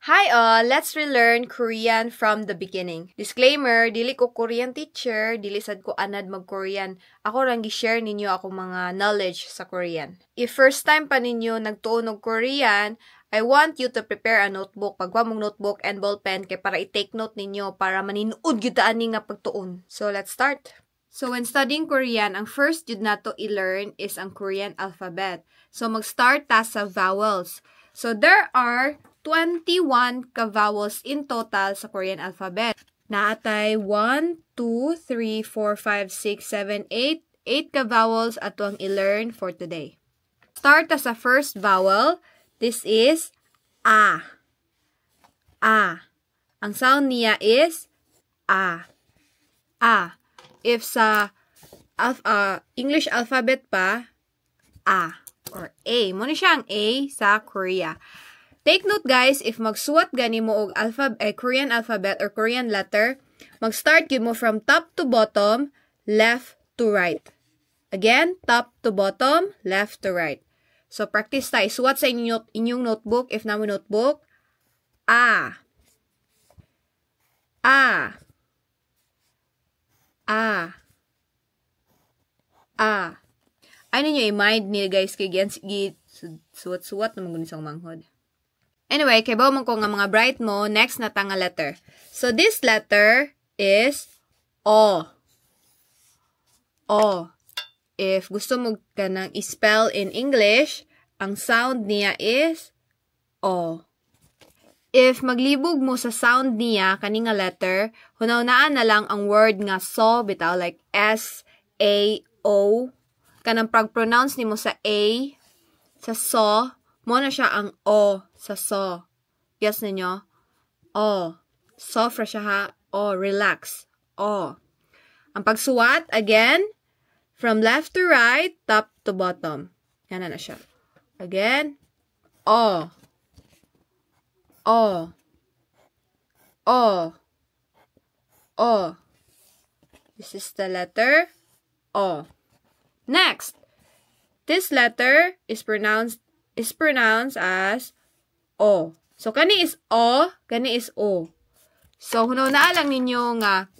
Hi all! Let's relearn Korean from the beginning. Disclaimer, dili ko Korean teacher, dili sad ko anad mag-Korean. Ako lang gi-share ninyo ako mga knowledge sa Korean. If first time pa ninyo nagtuon og Korean, I want you to prepare a notebook. Pagwa mong notebook and ballpen kay para i-take note ninyo para maninuod gyud ta ani nga pagtuon. So let's start. So when studying Korean, ang first jud nato i-learn is ang Korean alphabet. So mag-start ta sa vowels. So there are 21 ka-vowels in total sa Korean alphabet. Naatay 1, 2, 3, 4, 5, 6, 7, 8. 8 ka-vowels atong i-learn for today. Start ta sa first vowel. This is A. A. Ang sound niya is A. A. If sa English alphabet pa, A or A. Muna siyang A sa Korea. Take note guys, if magsuwat gani mo og Korean alphabet or Korean letter, mag-start gyud mo from top to bottom, left to right. Again, top to bottom, left to right. So practice tayo. Suwat sa inyong notebook, if na mo notebook, A. A. A. A. Ano nyo i-mind niya guys kay suwat-suwat na magunisang manghod. Anyway, kay man ko nga mga bright mo, next na ta nga letter. So this letter is O. O. If gusto mo ka nang i-spell in English, ang sound niya is O. If maglibog mo sa sound niya, kani nga letter, hunaw-naan na lang ang word nga so, bitaw, like S-A-O. Kanang pag-pronounce ni mo sa A, sa so, mo na siya ang O sa so. Yes ninyo? O. Soft ra siya ha. O. Relax. O. Ang pagsuwat, again, from left to right, top to bottom. Yan na siya. Again. O. O. O. O. This is the letter O. Next. This letter is pronounced as O. So, kani is O, kani is O. So, hunaw-na lang ninyo nga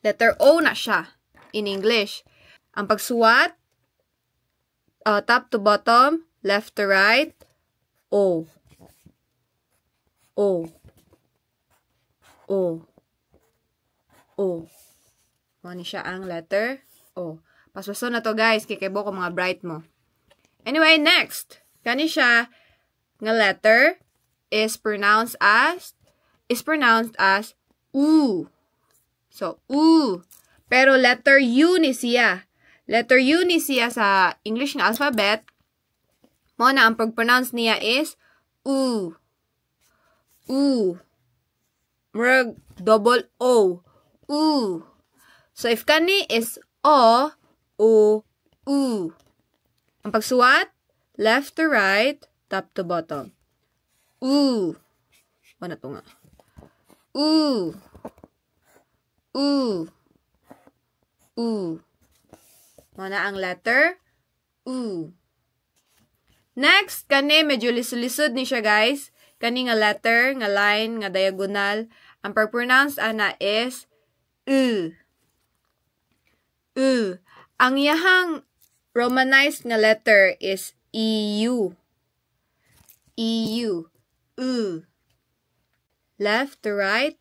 letter O na siya in English. Ang pagsuwat, top to bottom, left to right, O. O. O. O. Mani siya ang letter O. Paspaso na to guys, kikaibo ko mga bright mo. Anyway, next. Kani siya nga letter is pronounced as U. So, U. Pero letter U ni siya. Letter U ni siya sa English nga alphabet. Mo na ang pag-pronounce niya is U. U. Murag double O. U. So, if kani is O, U, U. Ang pagsuwat, left to right, top to bottom. U. Ano to nga? U. U. U. Muna ang letter U. Next, kani medyo lisod-lisod ni siya guys. Kani nga letter, nga line, nga diagonal. Ang pag-pronounce ana is U. U. Ang iyahang romanized nga letter is EU. EU. U. Left to right.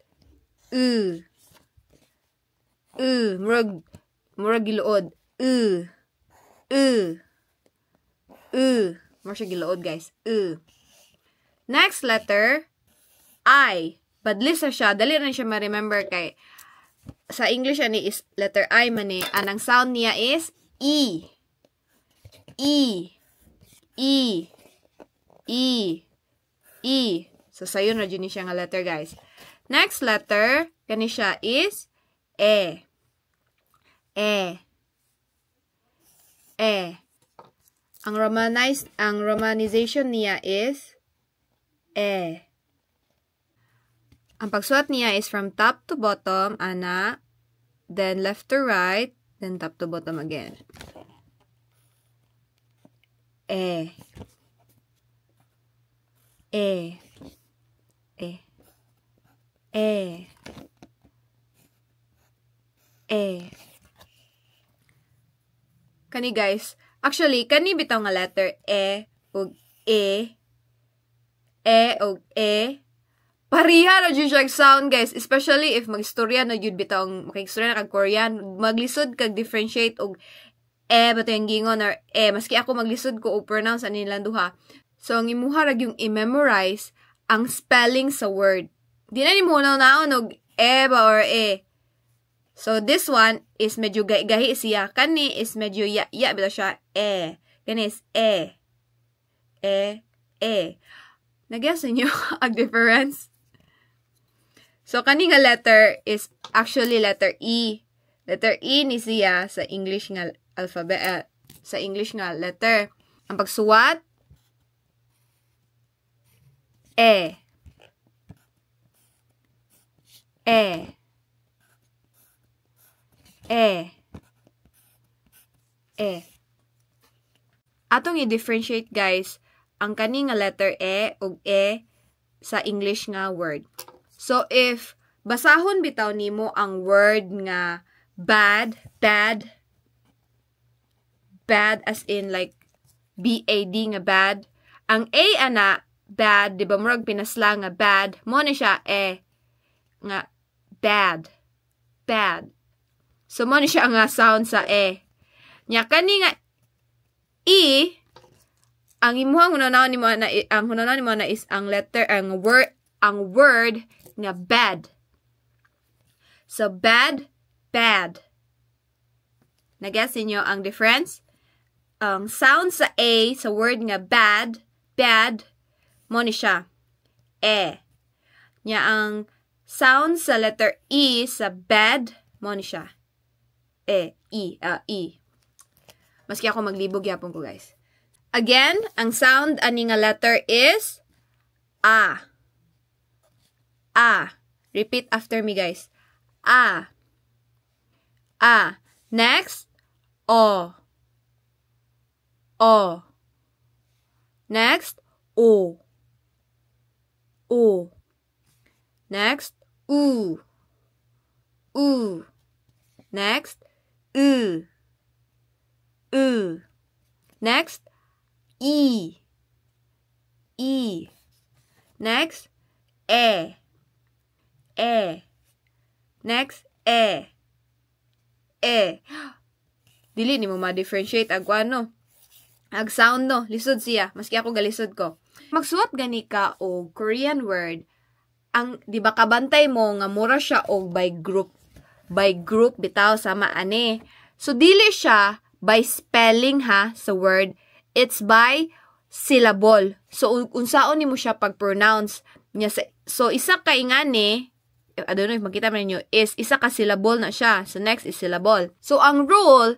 U. U. Murag giluod. U. U. U. Murag siya giluod guys. U. Next letter, I. Badlis na siya. Dali na siya ma-remember kay sa English ani is letter I man eh. Anang sound niya is E. E. E. E. E. So, sayo na dyan siya nga letter, guys. Next letter, kani siya is E. E. E. Ang romanization niya is E. Ang pagsuot niya is from top to bottom, ana, then left to right, then top to bottom again. E. E. E. E. Kani guys, actually, kani bitaw nga letter E ug E. E ug E. Pariha na dyan siya sound guys, especially if magistorya na yun bitaw makigstorya na kag Korean, maglisod kag differentiate og bato yung gingon or maski ako maglisod ko o pronounce ano nilang duha. So, ang imuha rag yung i-memorize ang spelling sa word. Di na ni mo naon og ba or e. So, this one is medyo gahi siya. Kani is medyo ya bitaw siya e. Kani is e. E. Nag-guess niyo ang difference? So, kani nga letter is actually letter E. Letter E ni siya sa English nga alphabet, sa English nga letter. Ang pagsuwat, E. E. E. E. Atong i-differentiate guys, ang kani nga letter E ug E sa English nga word. So, if basahon bitaw nimo ang word nga bad as in like B-A-D nga bad. Ang A ana, bad, di ba murag pinasla nga bad, mo na siya nga bad. So, mo na siya nga sound sa E. Nya, kani nga E, ang imuhang hunanaw ni mo na is ang letter, ang word nga bad. So, bad. Nag-guess niyo ang difference? Ang sound sa A, sa word nga bad, mo ni siya. E. Nya, ang sound sa letter E, sa bad, mo ni siya. E. Maski ako maglibog yapon ko, guys. Again, ang sound ani nga letter is A. Repeat after me, guys. A. Next, O. Next, O. Next, U. Next, U. Next, E. Next, E. Next, E. Dili ni mo ma-differentiate ag sound no, lisod siya, maski ako galisod ko. Magsuot gani ka og Korean word, ang di ba kabantay mo nga mura siya og by group bitaw sama ani. So dili siya by spelling ha sa word, it's by syllable. So unsaon nimo siya pag-pronounce niya so isa ka ingani, I don't know if makita man niyo, is isa ka syllable na siya. So next is syllable. So ang rule,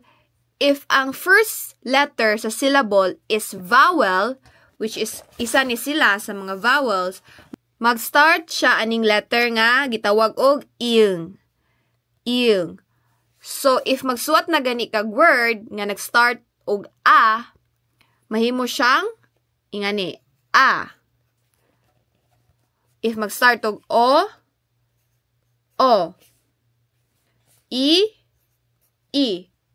if ang first letter sa syllable is vowel, which is isa ni sila sa mga vowels, mag-start siya aning letter nga gitawag og ing. So if magsuot na gani kag word nga nag-start og a, mahimo siyang ingani a. If mag-start og o, i.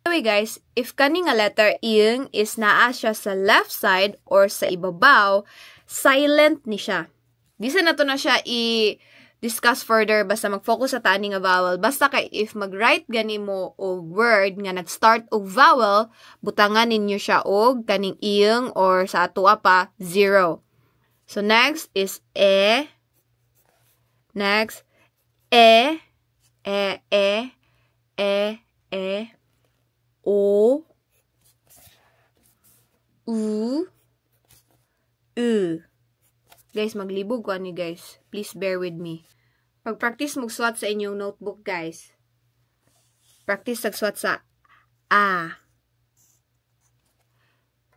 Anyway guys, if kani nga letter ing is naa siya sa left side or sa ibabaw, silent ni siya. Di sa nato na siya i-discuss further, basta mag-focus sa tani nga vowel. Basta kay if mag-write gani mo og word nga nag-start og vowel, butangan ninyo siya og kaning ing or sa atua pa, 0. So next is e. Next, e. O, U. Guys, maglibog ko ani guys. Please bear with me. Pag-practice magsuat sa inyong notebook, guys. Practice magsuat sa a.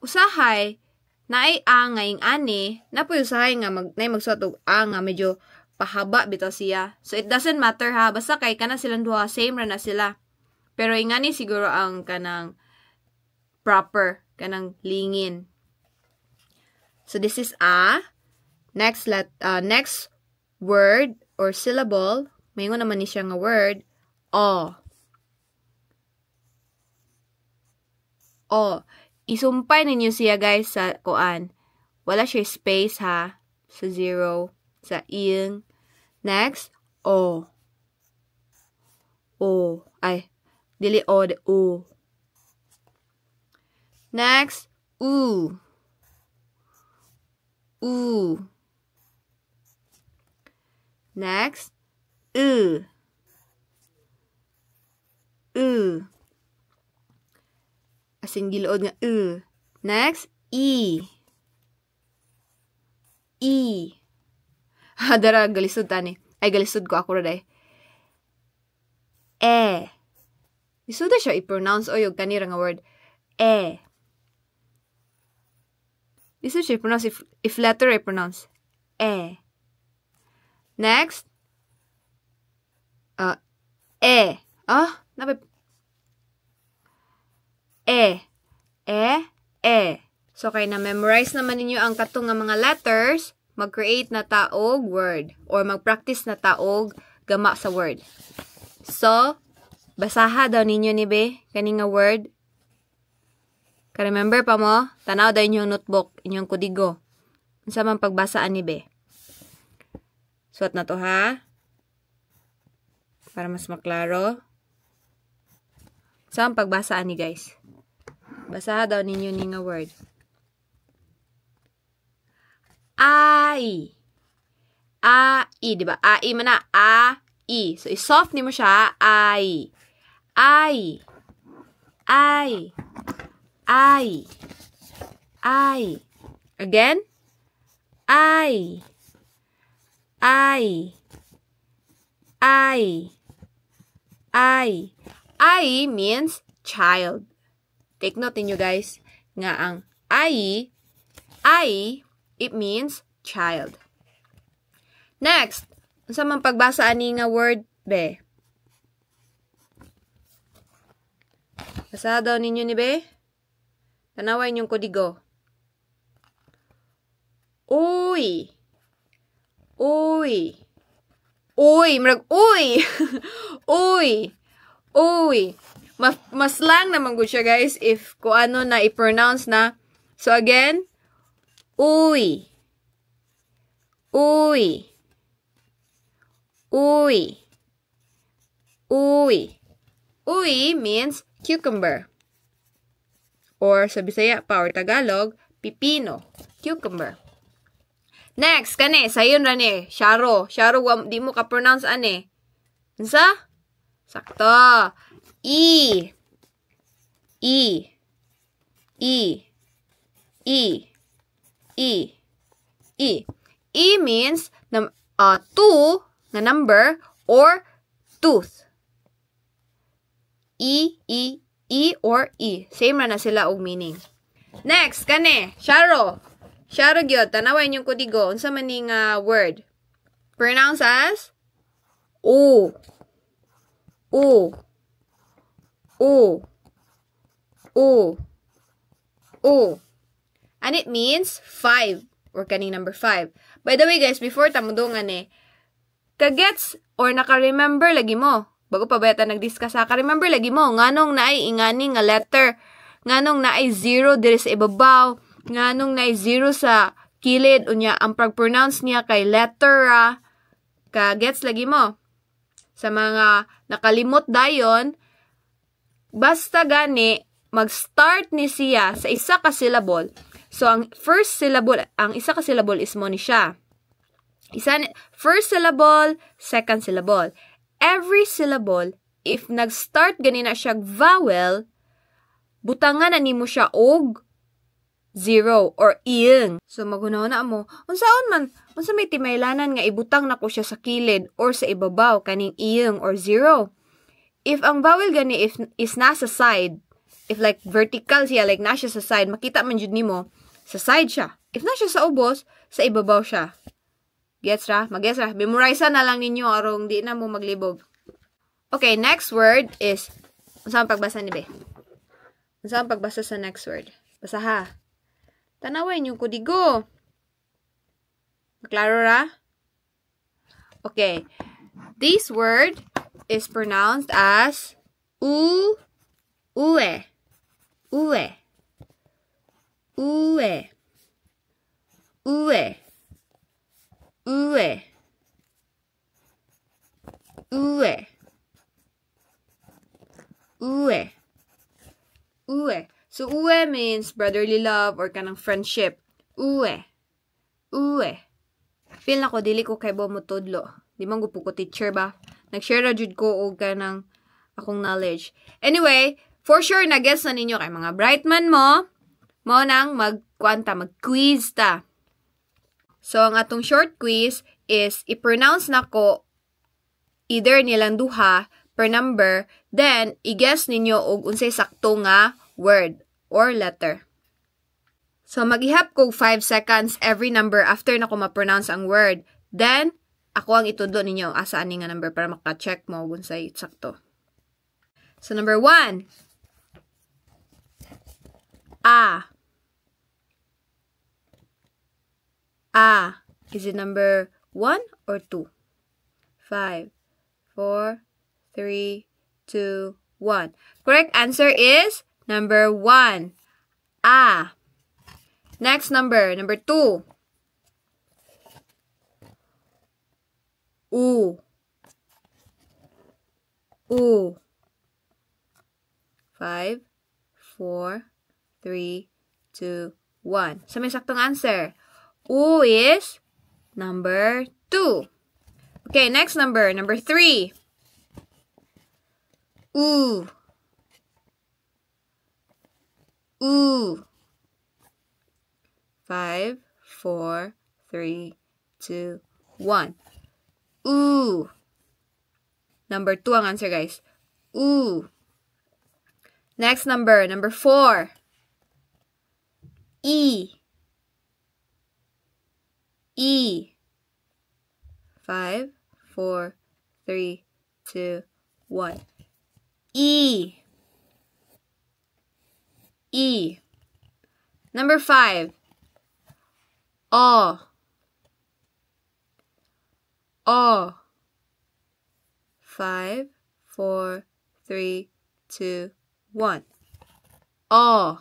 Usahay, naay a ngayong ani, napoy usahay nga magsuat og a nga medyo pahaba bitaw siya. So, it doesn't matter ha. Basta kay kana silang duha, same ra na sila. Pero ingani siguro ang kanang proper, kanang lingin. So, this is a. Next word, or syllable, mayingon naman ni siya nga word, o. O. Isumpay ninyo siya guys sa kuan. Wala siya space ha. Sa 0. Sa ing. Next. O. O. Ay. Dili o. De o. Next. U. U. Next. U. U. Asin giluod nga u. Next, e. E. Dara galisod tani. Ay galisod ko ako ra day. E. Lisod siya i-pronounce o yung kanira nga word. E. Lisod siya i-pronounce if letter i-pronounce. E. Next. E. Napay E. So, kaya na-memorize naman ninyo ang katong nga mga letters, mag-create na taog word or mag-practice na taog gama sa word. So, basaha daw ninyo ni be, kaning nga word. Ka-remember pa mo, tanaw daw inyong notebook, inyong kudigo. Unsa man pagbasaan ni be. Suot na to ha. Para mas maklaro. Unsa man pagbasaan ni guys. Basaha daw ninyo ni nga word. Ai. Ai, di ba? Ai man na. Ai. So, i-soft ni mo siya. Ai. Ai. Ai. Ai. Ai. Again. Ai. Ai. Ai. Ai. Ai means child. Take note ninyo guys, nga ang ai, it means child. Next, unsa man pagbasa ani nga word, be? Basa daw ninyo ni be? Tanaway ninyong kodigo. Uy. Uy. Uy, marag uy. Uy. Uy. Mas lang naman good siya guys if kung ano na i-pronounce na. So again, uy. Uy. Uy. Uy. Uy means cucumber. Or sa Bisaya pa or Tagalog, pipino. Cucumber. Next, kani, sayon rani, Sharo. Sharo, di mo ka-pronounce ane. Unsa? Sakto. E. E. E. E. E. E. E means two na number or tooth. E, E, E or E. Same na sila og meaning. Next, kani, Sharo. Sharo gyud, tanaway yung kudigo. Unsa man ning word? Pronounce as O. O. O. O. O. And it means 5. Or kaning number 5. By the way guys, before tamudungan kagets or naka-remember lagi mo. Bago pa ba yata nag-discuss ha? Ka-remember lagi mo. Nganong naay ingani nga letter. Nganong naay 0 diri sa ibabaw. Nganong naay 0 sa kilid. Unya, ang pag-pronounce niya kay letter kagets lagi mo. Sa mga nakalimot dayon, basta gani, mag-start ni siya sa isa ka syllable. So, ang first syllable, ang isa ka syllable is mo ni siya. First syllable, second syllable. Every syllable, if nag-start gani na siya vowel, butangan na nimo siya og 0 or ing. So, magunaw na mo, unsa may timaylanan nga ibutang na ko siya sa kilid or sa ibabaw, kaning ing or 0. If ang vowel gani is nasa side, if like vertical siya, like nasa sa side, makita man jud nimo, sa side siya. If nasa sa ubos, sa ibabaw siya. Gets ra? Mag-gets ra? Memorize na lang ninyo arong di na mo maglibog. Okay, next word is, unsa ang pagbasa ni be? Unsa ang pagbasa sa next word? Basa ha. Tanaway yung kudigo. Maklaro ra? Okay. This word is pronounced as ue. Ue. Ue. Ue. Ue. Ue. Ue. Ue. Ue. So, ue means brotherly love or kanang friendship. Ue. Ue. Feel na ko, dili ko kay mo tudlo. Di man ko teacher ba? Nag-share na jud ko og kanang akong knowledge. Anyway, for sure, na-guess na ninyo kay mga brightman mo nang mag-quiz ta. So, ang atong short quiz is, i-pronounce na ko either nilang duha per number, then, i-guess ninyo og unsay sakto nga word or letter. So, mag-ihap ko 5 seconds every number after na ko ma-pronounce ang word. Then, ako ang itudlo ninyo asa ani nga number para maka-check mo kung say sakto. So, number 1. A. A. Is it number 1 or 2? 5, 4, 3, 2, 1. Correct answer is number 1. A. Next number 2. U. U. 5, 4, 3, 2, 1. So, may saktong answer. U is number 2. Okay, next number 3. U. U. 5, 4, 3, 2, 1. U. Number 2 ang answer, guys. U. Next number 4. E. E. 5, 4, 3, 2, 1. E. E. Number 5. O. O. 5, 4, 3, 2, 1. O.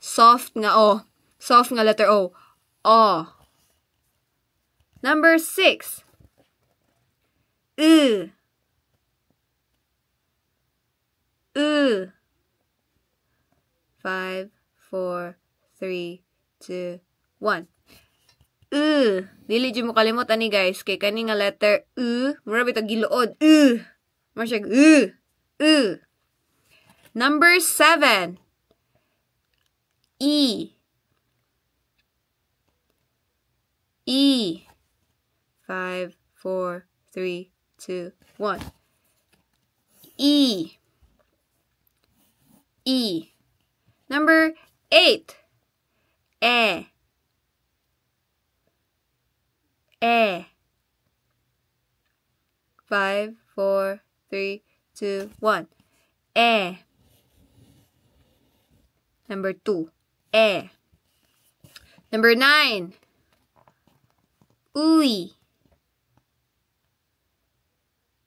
Soft nga O. Soft nga letter O. O. Number 6. U. U. 5, 4, 3, 2, 1. Dili dyan mo kalimot ani guys. Kay kani nga letter U. Mura bitag giluod. Masyag U. Number 7. E. E. 5, 4, 3, 2, 1. E. E. Number 8. E. E. 5, 4, 3, 2, 1. E. Number 2. E. Number 9. Uy.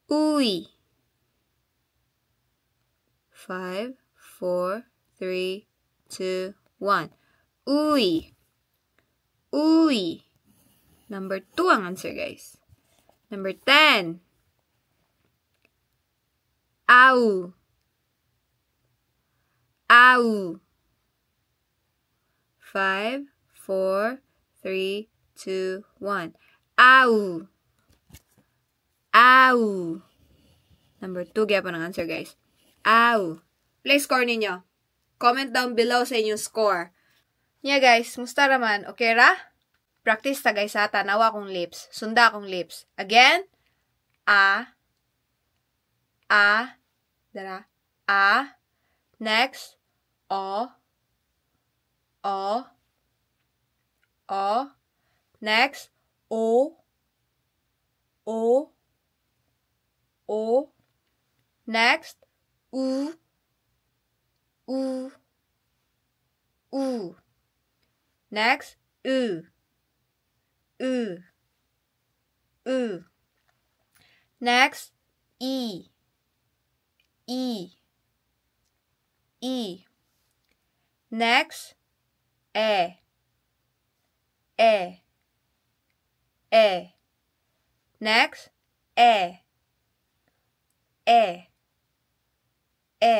Uy. 5, 4, 3, 2, 1. Uy. Uy. Number 2 ang answer, guys. Number 10. Au. Au. 5, 4, 3, 2, 1. Au. Au. Number 2, gyapon ang answer, guys. Au. Play score ninyo. Comment down below sa inyong score. Yeah, guys. Musta raman? Okay ra? Practice ta, guys, ha? Tanawa akong lips. Sunda akong lips. Again. A. A. Dara. A. Next. O. O. O. Next. O. O. O. Next. U. U. U. Next. U. U. U. Next, E. E. E. Next, E. E. E. Next, E. E. E.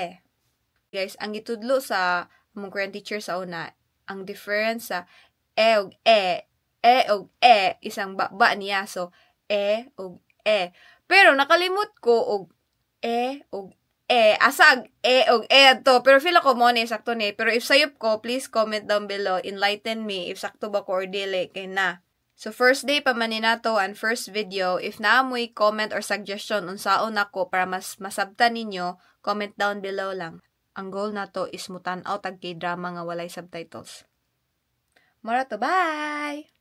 Guys, ang gitudlo sa among Korean teacher sa una, ang difference sa E ug isang ba niya. So, E ug E. Pero nakalimot ko og E ug asag ug to. Pero feel ako mo ni sakto ni. Pero if sayop ko, please comment down below. Enlighten me if sakto ba ko or dili kay na. So first day pa man ni nato and first video. If naamoy comment or suggestion unsaon nako para mas masabtan ninyo, comment down below lang. Ang goal nato is mutan-aw tag K-drama nga walay subtitles. Mara to, bye!